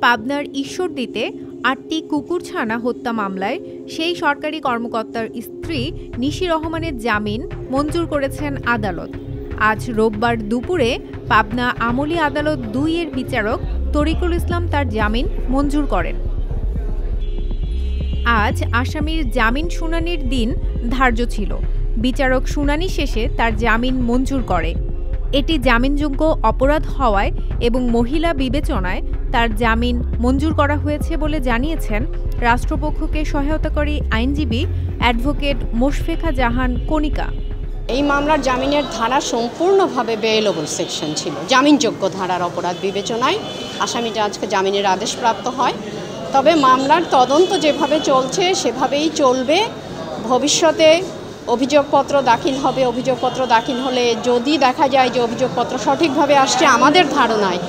পাবনার ঈশ্বরদীতে ৮টি কুকুরছানা হত্যা মামলায় সেই সরকারি কর্মকর্তার স্ত্রী নিশি রহমানের জামিন মঞ্জুর করেছেন আদালত। আজ রোববার দুপুরে পাবনা আমলি আদালত ২ এর বিচারক তরিকুল ইসলাম তার জামিন মঞ্জুর করেন। আজ আসামির জামিন শুনানির দিন ধার্য ছিল। বিচারক শুনানি শেষে তার জামিন মঞ্জুর করে। এটি জামিনযোগ্য অপরাধ হওয়ায় এবং মহিলা বিবেচনায় তার জামিন মঞ্জুর করা হয়েছে বলে জানিয়েছেন রাষ্ট্রপক্ষকে সহায়তাকারী আইনজীবী অ্যাডভোকেট মোশফেকা জাহান কণিকা। এই মামলার জামিনের ধারা সম্পূর্ণভাবে বেইলেবল সেকশন ছিল। জামিনযোগ্য ধারার অপরাধ বিবেচনায় আসামিটা আজকে জামিনের আদেশ প্রাপ্ত হয়। তবে মামলার তদন্ত যেভাবে চলছে সেভাবেই চলবে। ভবিষ্যতে অভিযোগপত্র দাখিল হবে। অভিযোগপত্র দাখিল হলে যদি দেখা যায় যে অভিযোগপত্র সঠিকভাবে আসছে আমাদের ধারণায়,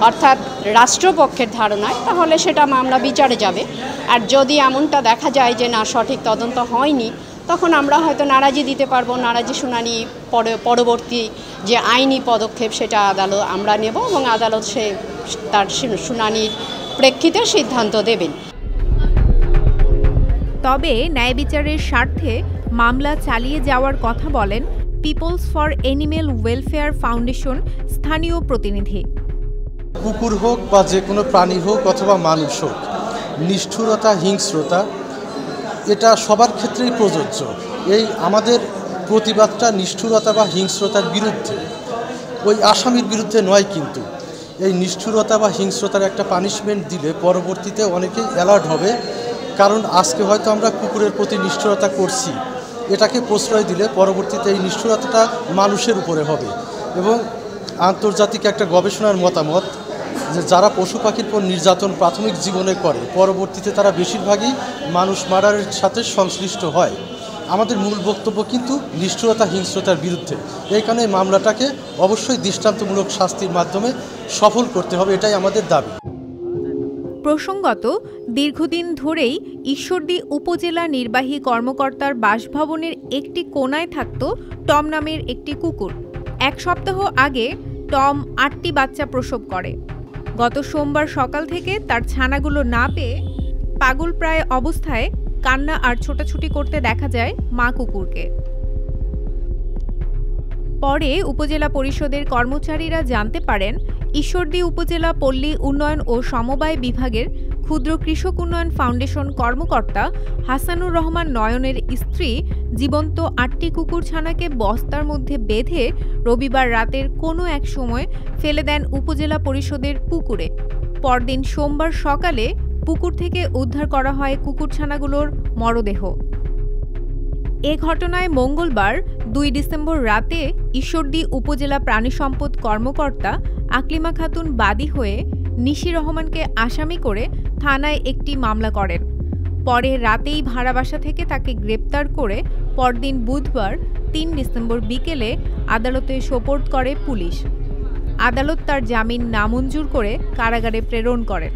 অর্থাৎ রাষ্ট্রপক্ষের ধারণায়, তাহলে সেটা মামলা বিচারে যাবে। আর যদি এমনটা দেখা যায় যে না, সঠিক তদন্ত হয়নি, তখন আমরা হয়তো নারাজি দিতে পারবো। নারাজি শুনানি পরবর্তী যে আইনি পদক্ষেপ সেটা আদালত আমরা নেব এবং আদালত তার শুনানির প্রেক্ষিতে সিদ্ধান্ত দেবেন। তবে ন্যায় বিচারের স্বার্থে মামলা চালিয়ে যাওয়ার কথা বলেন people's for animal welfare foundation স্থানীয় প্রতিনিধি। কুকুর হোক বা যে কোনো প্রাণী হোক অথবা মানুষ হোক, নিষ্ঠুরতা, হিংস্রতা এটা সবার ক্ষেত্রেই প্রযোজ্য। এই আমাদের প্রতিবাদটা নিষ্ঠুরতা বা হিংস্রতার বিরুদ্ধে, ওই আসামির বিরুদ্ধে নয়। কিন্তু এই নিষ্ঠুরতা বা হিংস্রতার একটা পানিশমেন্ট দিলে পরবর্তীতে অনেকেই অ্যালার্ট হবে। কারণ আজকে হয়তো আমরা কুকুরের প্রতি নিষ্ঠুরতা করছি, এটাকে প্রশ্রয় দিলে পরবর্তীতে এই নিষ্ঠুরতাটা মানুষের উপরে হবে। এবং আন্তর্জাতিক একটা গবেষণার মতামত যে যারা পশু পাখির উপর নির্যাতন প্রাথমিক জীবনে করে, পরবর্তীতে তারা বেশিরভাগই মানুষ মার্ডারের সাথে সংশ্লিষ্ট হয়। আমাদের মূল বক্তব্য কিন্তু নিষ্ঠুরতা, হিংস্রতার বিরুদ্ধে। এই কারণে মামলাটাকে অবশ্যই দৃষ্টান্তমূলক শাস্তির মাধ্যমে সফল করতে হবে, এটাই আমাদের দাবি। প্রসঙ্গত, দীর্ঘদিন ধরেই ঈশ্বরদী উপজেলা নির্বাহী কর্মকর্তার বাসভবনের একটি কোণায় থাকত টম নামের একটি কুকুর। 1 সপ্তাহ আগে টম 8টি বাচ্চা প্রসব করে। গত সোমবার সকাল থেকে তার ছানাগুলো না পেয়ে পাগলপ্রায় অবস্থায় কান্না আর ছোটাছুটি করতে দেখা যায় মা কুকুরকে। পরে উপজেলা পরিষদের কর্মচারীরা জানতে পারেন ঈশ্বরদী উপজেলা পল্লী উন্নয়ন ও সমবায় বিভাগের ক্ষুদ্র কৃষক উন্নয়ন ফাউন্ডেশন কর্মকর্তা হাসানুর রহমান নয়নের স্ত্রী জীবন্ত 8টি কুকুরছানাকে বস্তার মধ্যে বেঁধে রবিবার রাতের কোনো এক সময় ফেলে দেন উপজেলা পরিষদের পুকুরে। পরদিন সোমবার সকালে পুকুর থেকে উদ্ধার করা হয় কুকুরছানাগুলোর মরদেহ। এ ঘটনায় মঙ্গলবার 2 ডিসেম্বর রাতে ঈশ্বরদী উপজেলা প্রাণিসম্পদ কর্মকর্তা আকলিমা খাতুন বাদী হয়ে নিশি রহমানকে আসামি করে থানায় একটি মামলা করেন। পরে রাতেই ভাড়া বাসা থেকে তাকে গ্রেপ্তার করে পরদিন বুধবার 3 ডিসেম্বর বিকেলে আদালতে সোপর্দ করে পুলিশ। আদালত তার জামিন নামঞ্জুর করে কারাগারে প্রেরণ করেন।